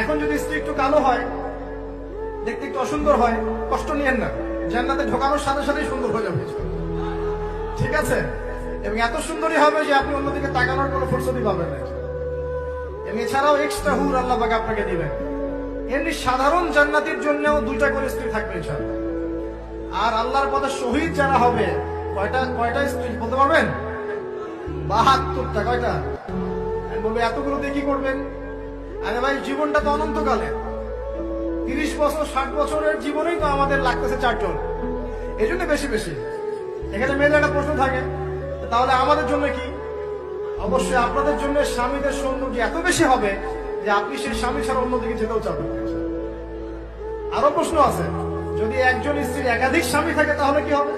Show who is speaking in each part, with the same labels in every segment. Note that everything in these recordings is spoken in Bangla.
Speaker 1: এখন যদি স্ত্রী একটু কালো হয়, দেখতে একটু অসুন্দর হয়, কষ্ট নিয়েন না, জান্নাতে ঢোকানোর সাথে সাথেই সুন্দর হয়ে যাবে, ঠিক আছে? এবং এত সুন্দরই হবে যে আপনি অন্যদিকে তাকানোর কোনো ফুরসতই পাবেন না। এবং এছাড়াও এক্সট্রা হুর আল্লাহ পাক আপনাকে দিবেন। এমনি সাধারণ জান্নাতের জন্যও 2টা করে স্ত্রী থাকবে ইনশাআল্লাহ। আর আল্লাহর পথে শহীদ যারা হবে, কয়টা স্ত্রী বলতে পারবেন? 72টা। কয়টা? আমি বলবো এতগুলো দিয়ে কি করবেন? আরে ভাই, জীবনটা তো অনন্তকালে, 30 বছর 60 বছরের জীবনেই তো আমাদের লাগতেছে 4 জন, এই জন্য বেশি বেশি। এখানে মেয়েদের একটা প্রশ্ন থাকে, তাহলে আমাদের জন্য কি? অবশ্যই আপনাদের জন্য স্বামীদের সৌন্দর্য এত বেশি হবে যে আপনি সেই স্বামী ছাড়া অন্যদিকে যেতেও চাবেন। আরো প্রশ্ন আছে, যদি একজন স্ত্রীর একাধিক স্বামী থাকে তাহলে কি হবে?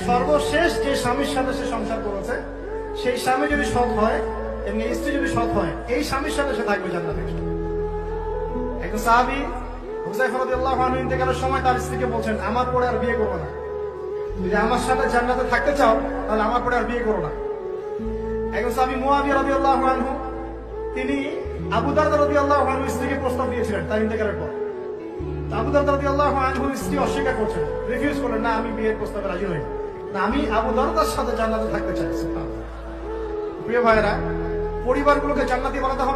Speaker 1: সর্বশেষ যে স্বামীর সাথে সে সংসার করেছে, সেই স্বামী যদি সৎ হয় এবং স্ত্রী যদি সৎ হয়, এই স্বামীর সাথে সে থাকবে জান্নাতে। একজন সাহাবী হুযায়ফা রাদিয়াল্লাহু আনহু ইন্তেকালের সময় তার স্ত্রীকে বলছেন, আমার পরে আর বিয়ে করবো না, যদি আমার সাথে জান্নাতে থাকতে চাও তাহলে আমার পরে আর বিয়ে করো না। একজন সাহাবী মুআবিয়া রাদিয়াল্লাহু আনহু, তিনি আবু দারদা রাদিয়াল্লাহু আনহু স্ত্রীকে প্রস্তাব দিয়েছিলেন তার ইন্তেকালের পর। আবু দারদা রাদিয়াল্লাহু আনহু স্ত্রী অস্বীকার করছেন, রিফিউজ করলেন, না আমি বিয়ের প্রস্তাবে রাজি নই, না আমি আবু দারদার সাথে জান্নাতে থাকতে চাই। প্রিয় ভাইরা, পরিবারগুলোকে জান্নাতি বানাতে হবে।